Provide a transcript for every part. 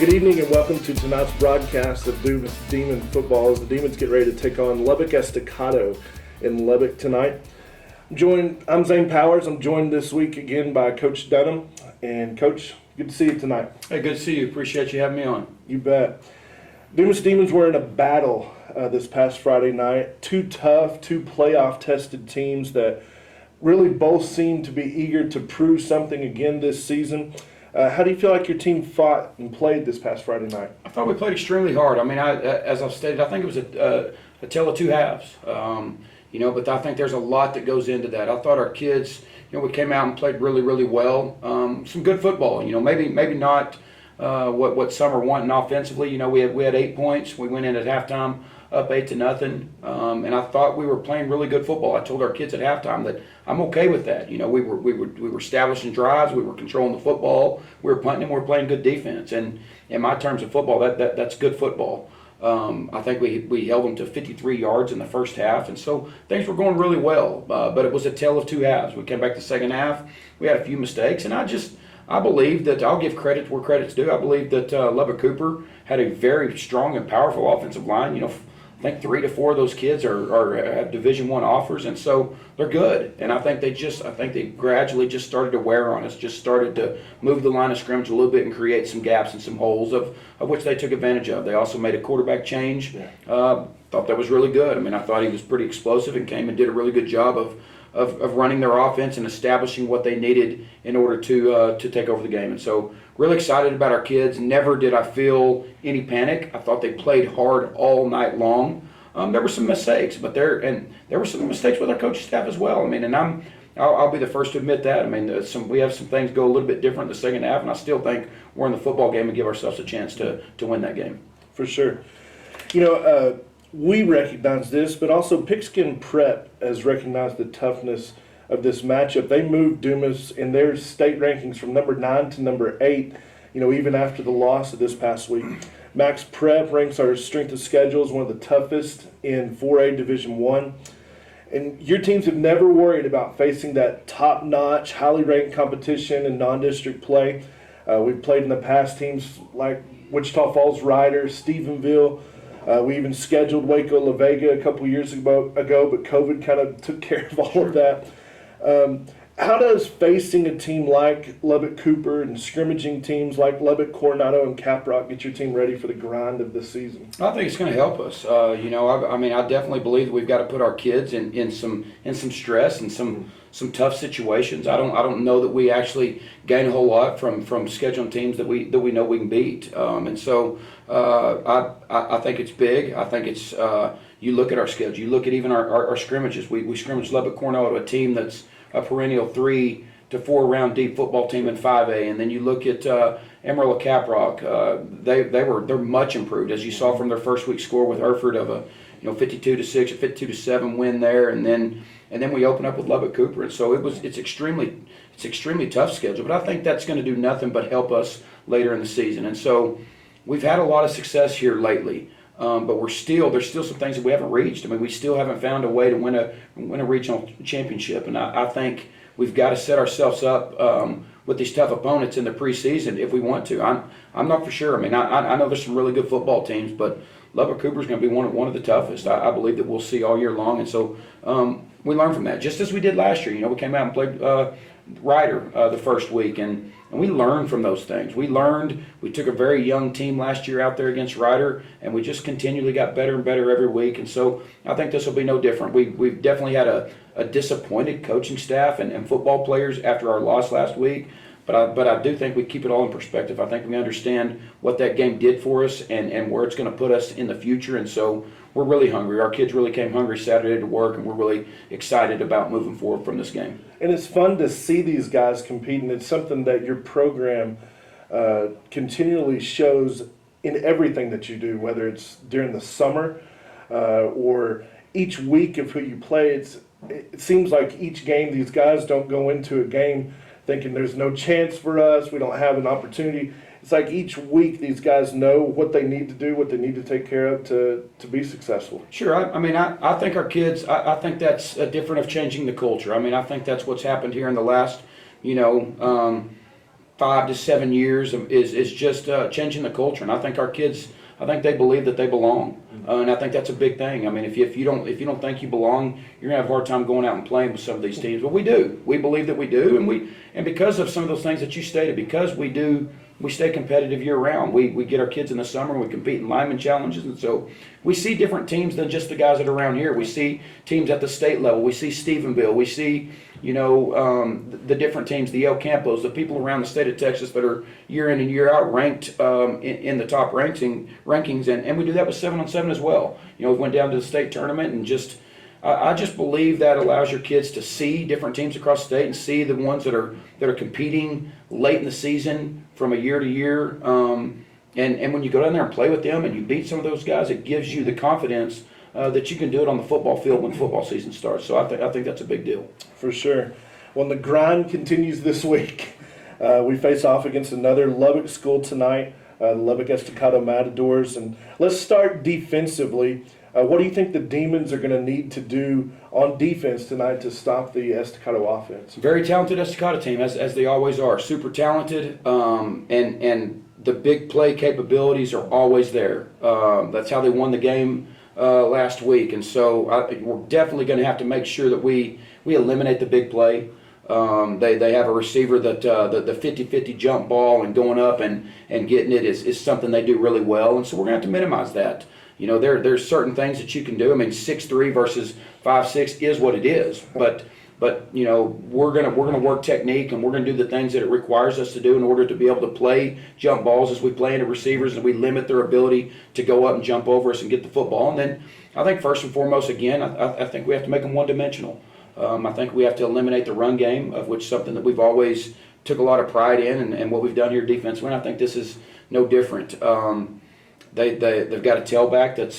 Good evening and welcome to tonight's broadcast of Demon Football as the Demons get ready to take on Lubbock Estacado in Lubbock tonight. I'm Zane Powers. I'm joined this week again by Coach Dunham. And Coach, good to see you tonight. Hey, good to see you. Appreciate you having me on. You bet. Demons were in a battle this past Friday night. Two playoff-tested teams that really both seem to be eager to prove something again this season. How do you feel like your team fought and played this past Friday night? I thought we played extremely hard. I mean, as I've stated, I think it was a tale of two halves. But I think there's a lot that goes into that. I thought our kids, we came out and played really, really well. Some good football. Maybe not what some are wanting offensively. We had 8 points. We went in at halftime up 8-0, and I thought we were playing really good football. I told our kids at halftime that I'm okay with that. We were establishing drives, we were controlling the football, we were punting, and we were playing good defense. And in my terms of football, that's good football. I think we held them to 53 yards in the first half, and so things were going really well. But it was a tale of two halves. We came back the second half, we had a few mistakes, and I believe that I'll give credit where credit's due. I believe that Lubbock Cooper had a very strong and powerful offensive line. I think 3 to 4 of those kids have Division I offers, and so they're good. And I think they gradually just started to wear on us, just started to move the line of scrimmage a little bit and create some gaps and some holes of which they took advantage of. They also made a quarterback change. Thought that was really good. I mean, I thought he was pretty explosive and came and did a really good job of running their offense and establishing what they needed in order to take over the game. And so really excited about our kids. Never did I feel any panic. I thought they played hard all night long. There were some mistakes, but there were some mistakes with our coaching staff as well. I mean, and I'll be the first to admit that. I mean, we have some things go a little bit different in the second half, and I still think we're in the football game and give ourselves a chance to win that game. For sure. We recognize this, but also Pigskin Prep has recognized the toughness of this matchup. They moved Dumas in their state rankings from number 9 to number 8, even after the loss of this past week. Max Prep ranks our strength of schedule as one of the toughest in 4A Division I. And your teams have never worried about facing that top-notch, highly ranked competition in non-district play. We've played in the past teams like Wichita Falls Riders, Stephenville. We even scheduled Waco La Vega a couple years ago, but COVID kind of took care of all of that. How does facing a team like Lubbock Cooper and scrimmaging teams like Lubbock, Coronado, and Caprock get your team ready for the grind of this season? I think it's going to help us. I definitely believe that we've got to put our kids in some stress and some tough situations. I don't know that we actually gain a whole lot from scheduling teams that we know we can beat. I think it's big. I think it's you look at our schedule. You look at even our scrimmages. We scrimmaged Lubbock Coronado, a team that's a perennial 3 to 4 round deep football team in 5A, and then you look at Amarillo Caprock. They're much improved, as you saw from their first week score with Hereford of a 52-6, a 52-7 win there, and then we open up with Lubbock Cooper, and so it's extremely tough schedule. But I think that's going to do nothing but help us later in the season, and so we've had a lot of success here lately. But there's still some things that we haven't reached. I mean, we still haven't found a way to win a regional championship, and I think we've got to set ourselves up with these tough opponents in the preseason if we want to. I'm not for sure. I mean, I know there's some really good football teams, but Lubbock Cooper is going to be one of the toughest. I believe that we'll see all year long, and so we learn from that, just as we did last year. We came out and played Ryder the first week, and we learned from those things. We took a very young team last year out there against Ryder, and we just continually got better and better every week, and so I think this will be no different. We've definitely had a disappointed coaching staff and football players after our loss last week, but I do think we keep it all in perspective. I think we understand what that game did for us and where it's going to put us in the future, and so we're really hungry. Our kids really came hungry Saturday to work, and we're really excited about moving forward from this game. And it's fun to see these guys compete, and it's something that your program continually shows in everything that you do, whether it's during the summer or each week of who you play. It seems like each game, these guys don't go into a game thinking there's no chance for us, we don't have an opportunity. It's like each week these guys know what they need to do, what they need to take care of to be successful. Sure. I think our kids, I think that's different of changing the culture. I think that's what's happened here in the last, 5 to 7 years is just changing the culture. And I think our kids, I think they believe that they belong, and I think that's a big thing. I mean, if you don't think you belong, you're gonna have a hard time going out and playing with some of these teams. But we do. We believe that we do, and because of some of those things that you stated, because we stay competitive year round. We get our kids in the summer and we compete in lineman challenges, and so we see different teams than just the guys that are around here. We see teams at the state level. We see Stephenville. We see the different teams, the El Campos, the people around the state of Texas that are year in and year out ranked in the top rankings, and we do that with 7-on-7 as well. We went down to the state tournament, and I just believe that allows your kids to see different teams across the state and see the ones that are competing late in the season from a year to year. And when you go down there and play with them and you beat some of those guys, it gives you the confidence that you can do it on the football field when football season starts. So I think that's a big deal. For sure. Well, the grind continues this week. We face off against another Lubbock school tonight, the Lubbock Estacado Matadors. And let's start defensively. What do you think the Demons are going to need to do on defense tonight to stop the Estacado offense? Very talented Estacado team, as they always are. Super talented, and the big play capabilities are always there. That's how they won the game last week. And so we're definitely going to have to make sure that we eliminate the big play. They have a receiver that the 50-50 jump ball and going up and getting it is something they do really well. And so we're going to have to minimize that. There's certain things that you can do. I mean, 6'3" versus 5'6" is what it is. But we're gonna work technique, and we're gonna do the things that it requires us to do in order to be able to play jump balls as we play into receivers, and we limit their ability to go up and jump over us and get the football. And then I think first and foremost, again, I think we have to make them one-dimensional. I think we have to eliminate the run game, of which something that we've always took a lot of pride in, and what we've done here defensively. And I think this is no different. They've got a tailback that's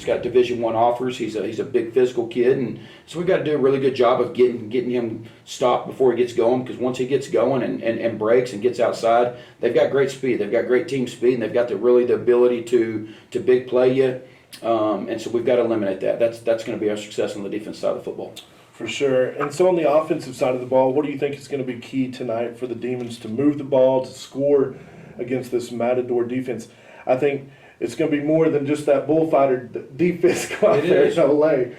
got Division I offers. He's a big physical kid, and so we've got to do a really good job of getting him stopped before he gets going, because once he gets going and breaks and gets outside, they've got great speed. They've got great team speed, and they've got the ability to big play you. And so we've got to eliminate that. That's going to be our success on the defense side of the football. For sure. And so on the offensive side of the ball, what do you think is going to be key tonight for the Demons to move the ball, to score against this Matador defense? I think it's going to be more than just that bullfighter defense out there in LA.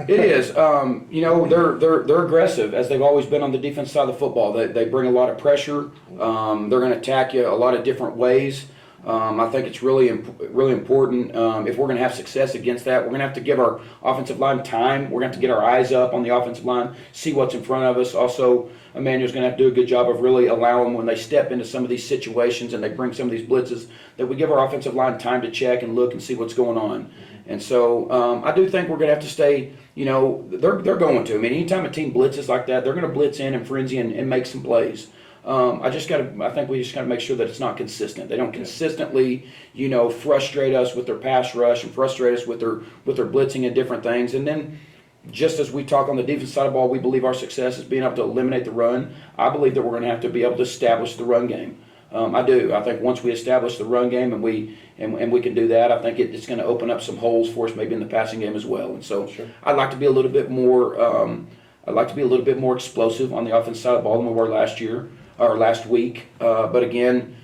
It is. They're aggressive, as they've always been on the defense side of the football. They bring a lot of pressure. They're going to attack you a lot of different ways. I think it's really important. If we're going to have success against that, we're going to have to give our offensive line time. We're going to have to get our eyes up on the offensive line, see what's in front of us. Also, Emmanuel's going to have to do a good job of really allowing, when they step into some of these situations and they bring some of these blitzes, that we give our offensive line time to check and look and see what's going on. And so I do think we're going to have to stay, they're going to. I mean, anytime a team blitzes like that, they're going to blitz in and frenzy and make some plays. I think we just got to make sure that it's not consistent. They don't consistently, frustrate us with their pass rush and frustrate us with their blitzing and different things. And then, just as we talk on the defense side of the ball, we believe our success is being able to eliminate the run. I believe that we're going to have to be able to establish the run game. I do. I think once we establish the run game and we can do that, I think it's going to open up some holes for us, maybe in the passing game as well. And so, sure, I'd like to be a little bit more. I'd like to be a little bit more explosive on the offensive side of the ball than we were last week. But again,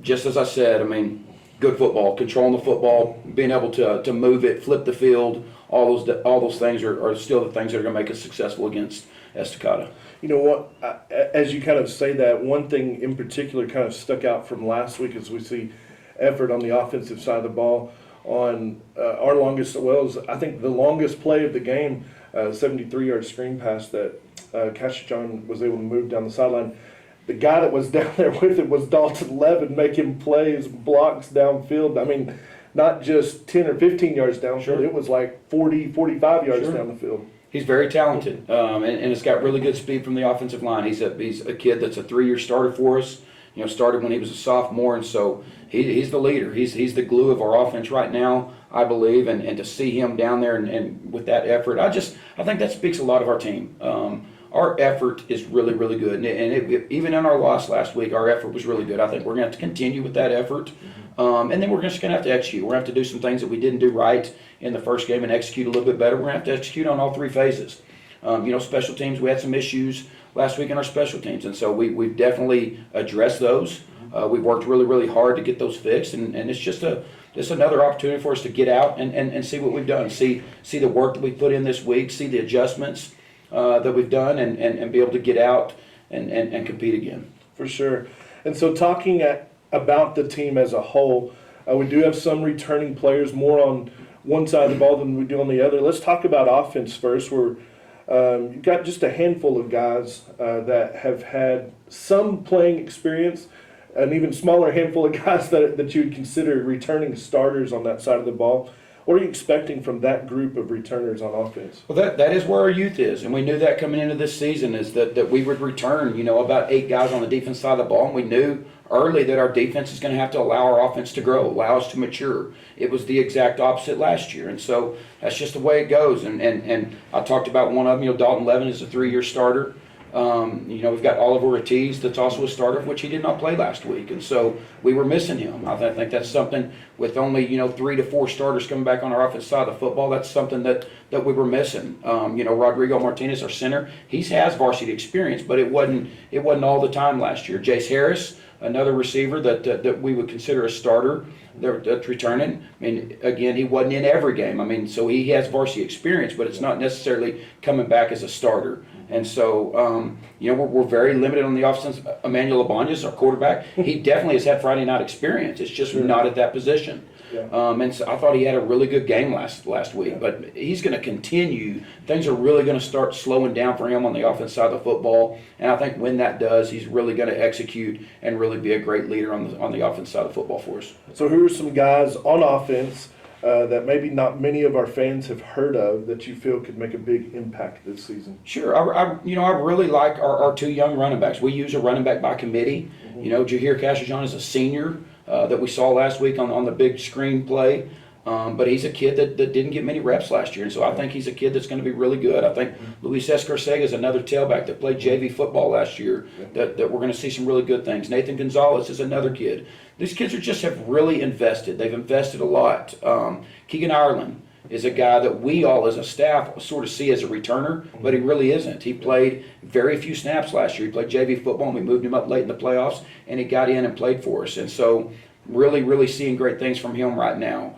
just as I said, I mean, good football, controlling the football, being able to move it, flip the field, all those things are still the things that are going to make us successful against Estacado. You know what, as you kind of say that, one thing in particular kind of stuck out from last week as we see effort on the offensive side of the ball on our longest, I think the longest play of the game, 73-yard screen pass that Cashajon was able to move down the sideline. The guy that was down there with him was Dalton Levin, making plays, blocks downfield. I mean, not just 10 or 15 yards downfield. Sure. It was like 40, 45 yards down the field. He's very talented, and has got really good speed from the offensive line. He's a kid that's a 3-year starter for us. Started when he was a sophomore, and so he's the leader. He's the glue of our offense right now, I believe, and to see him down there and with that effort, I think that speaks a lot of our team. Our effort is really, really good, and even in our loss last week, our effort was really good. I think we're going to have to continue with that effort, and then we're just going to have to execute. We're going to have to do some things that we didn't do right in the first game and execute a little bit better. We're going to have to execute on all three phases. Special teams, we had some issues last week in our special teams. And so we've definitely addressed those. We've worked really, really hard to get those fixed, and it's just another opportunity for us to get out and see what we've done, see the work that we put in this week, see the adjustments that we've done, and be able to get out and compete again. For sure. And so talking about the team as a whole, we do have some returning players more on one side of the ball than we do on the other. Let's talk about offense first. You've got just a handful of guys that have had some playing experience, an even smaller handful of guys that you would consider returning starters on that side of the ball. What are you expecting from that group of returners on offense? Well, that is where our youth is, and we knew that coming into this season is that we would return, about 8 guys on the defense side of the ball, and we knew early that our defense is going to have to allow our offense to grow, allow us to mature. It was the exact opposite last year, and so that's just the way it goes. And I talked about one of them, Dalton Levin is a 3-year starter. We've got Oliver Ortiz that's also a starter, which he did not play last week, and so we were missing him. I think that's something with only 3 to 4 starters coming back on our offensive side of the football. That's something that we were missing. Rodrigo Martinez, our center, he has varsity experience, but it wasn't all the time last year. Jace Harris, another receiver that we would consider a starter that's returning. I mean, again, he wasn't in every game. So he has varsity experience, but it's not necessarily coming back as a starter. And so, we're very limited on the offense. Emmanuel Abanez, our quarterback, he definitely has had Friday night experience. It's just not at that position. Yeah. And so I thought he had a really good game last week, but he's going to continue. Things are really going to start slowing down for him on the offense side of the football. And I think when that does, he's really going to execute and really be a great leader on the offense side of the football for us. So who are some guys on offense that maybe not many of our fans have heard of that you feel could make a big impact this season? Sure. I really like our 2 young running backs. We use a running back by committee. Jahir Cashajon is a senior that we saw last week on the big screen play. But he's a kid that didn't get many reps last year, and so I think he's a kid that's going to be really good. I think Luis Escarcega is another tailback that played JV football last year that we're going to see some really good things. Nathan Gonzalez is another kid. These kids have really invested. They've invested a lot. Keegan Ireland is a guy that we all as a staff sort of see as a returner, but he really isn't. He played very few snaps last year. He played JV football, and we moved him up late in the playoffs, and he got in and played for us. And so really, really seeing great things from him right now.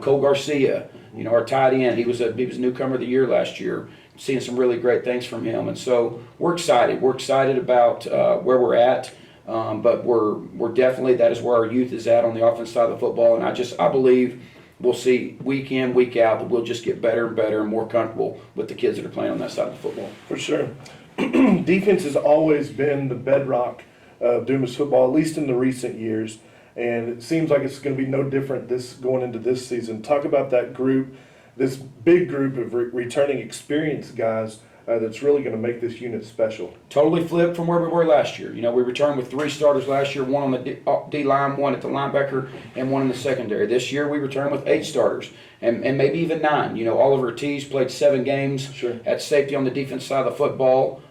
Cole Garcia, our tight end, he was a newcomer of the year last year. Seeing some really great things from him, and so we're excited. We're excited about where we're at, but we're definitely, that is where our youth is at on the offense side of the football. And I believe we'll see week in, week out that we'll just get better and better and more comfortable with the kids that are playing on that side of the football. For sure. Defense has always been the bedrock of Dumas football, at least in the recent years. And it seems like it's going to be no different going into this season. Talk about that group, this big group of returning experienced guys that's really going to make this unit special. Totally flipped from where we were last year. We returned with 3 starters last year, 1 on the D-line, 1 at the linebacker, and 1 in the secondary. This year we returned with 8 starters, and maybe even 9. Oliver Ortiz played 7 games at safety on the defense side of the football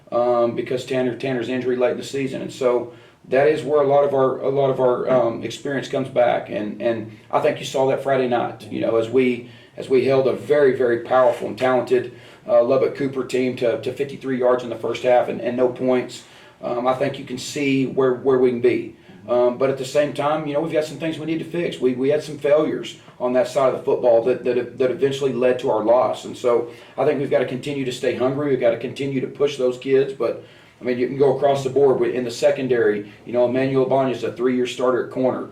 because Tanner's injury late in the season. And so that is where a lot of our experience comes back, and I think you saw that Friday night. As we held a very, very powerful and talented Lubbock Cooper team to 53 yards in the first half and no points. I think you can see where we can be. But at the same time, we've got some things we need to fix. We had some failures on that side of the football that eventually led to our loss, and so I think we've got to continue to stay hungry. We've got to continue to push those kids, but you can go across the board. In the secondary, Emmanuel Abanez is a 3-year starter at corner.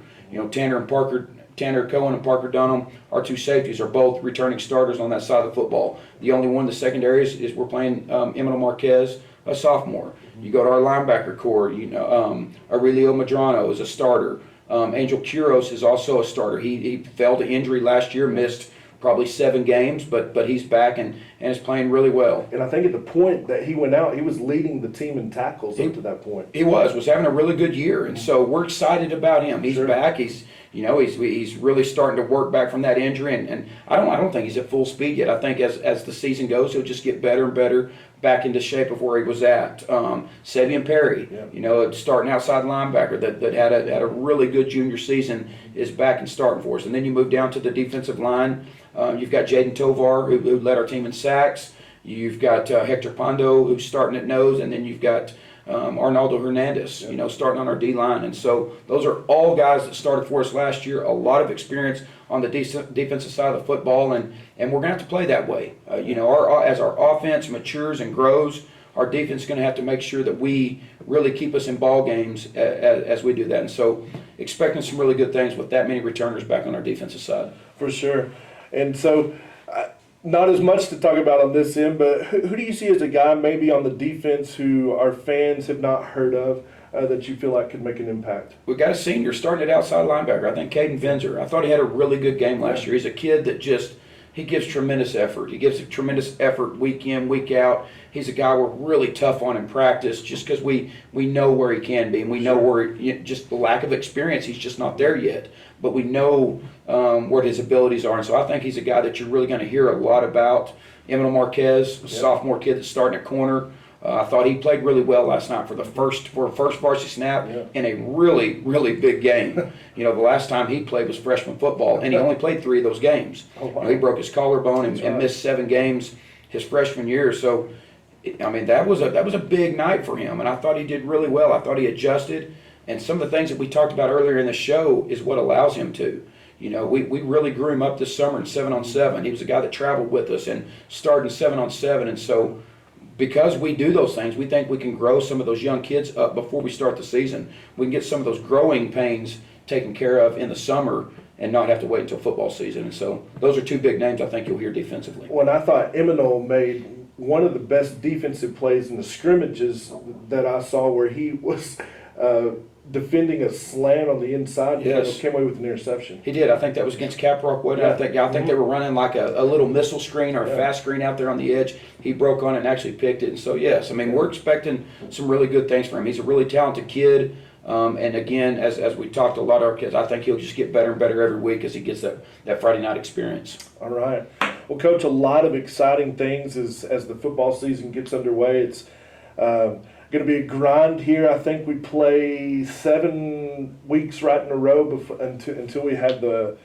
Tanner Cohen and Parker Dunham, our 2 safeties, are both returning starters on that side of the football. The only one in the secondary is we're playing Emmanuel Marquez, a sophomore. You go to our linebacker core, Aurelio Madrano is a starter. Angel Quiros is also a starter. He fell to injury last year, missed probably 7 games, but he's back and is playing really well. And I think at the point that he went out, he was leading the team in tackles up to that point. He was having a really good year, and so we're excited about him. He's back. He's really starting to work back from that injury, and I don't think he's at full speed yet. I think as the season goes, he'll just get better and better back into shape of where he was at. Savion Perry, starting outside linebacker that had a really good junior season, is back and starting for us. And then you move down to the defensive line. You've got Jaden Tovar, who led our team in sacks. You've got Hector Pondo, who's starting at nose, and then you've got Arnaldo Hernandez, starting on our D-line. And so those are all guys that started for us last year, a lot of experience on the defensive side of the football, and we're going to have to play that way. As our offense matures and grows, our defense is going to have to make sure that we really keep us in ball games as we do that. And so expecting some really good things with that many returners back on our defensive side. For sure. And so not as much to talk about on this end, but who do you see as a guy maybe on the defense who our fans have not heard of that you feel like could make an impact? We've got a senior starting at outside linebacker. I think Kaden Venture. I thought he had a really good game last year. He's a kid that he gives tremendous effort. He gives tremendous effort week in, week out. He's a guy we're really tough on in practice just because we know where he can be, and we know where just the lack of experience, he's just not there yet. But we know what his abilities are, and so I think he's a guy that you're really going to hear a lot about. Emmanuel Marquez, a sophomore kid that's starting at corner. I thought he played really well last night for a first varsity snap in a really, really big game. The last time he played was freshman football, and he only played 3 of those games. Oh, wow. He broke his collarbone and missed 7 games his freshman year. So, that was a big night for him, and I thought he did really well. I thought he adjusted, and some of the things that we talked about earlier in the show is what allows him to. We really grew him up this summer in 7-on-7. He was a guy that traveled with us and started in 7-on-7, and so because we do those things, we think we can grow some of those young kids up before we start the season. We can get some of those growing pains taken care of in the summer and not have to wait until football season. And so those are 2 big names I think you'll hear defensively. When I thought Emmanuel made one of the best defensive plays in the scrimmages that I saw, where he was defending a slant on the inside, came away with an interception. He did. I think that was against Caprock Wood. Yeah. I think they were running like a little missile screen or a fast screen out there on the edge. He broke on it and actually picked it. And so, yes, we're expecting some really good things from him. He's a really talented kid. And again, as we talked to a lot of our kids, I think he'll just get better and better every week as he gets that Friday night experience. All right. Well, Coach, a lot of exciting things as the football season gets underway. It's going to be a grind here. I think we play 7 weeks right in a row until we have the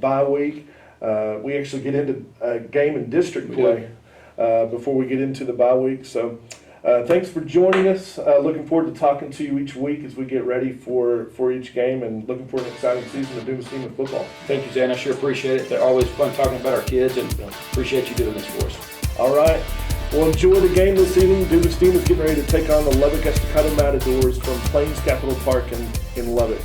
bye week. We actually get into a game in district play before we get into the bye week. So thanks for joining us. Looking forward to talking to you each week as we get ready for each game, and looking for an exciting season of Dumas Demon football. Thank you, Zan. I sure appreciate it. They're always fun talking about our kids, and appreciate you doing this for us. All right. Well, enjoy the game this evening. Dumas Demon is getting ready to take on the Lubbock Estacado Matadors from Plains Capital Park in Lubbock.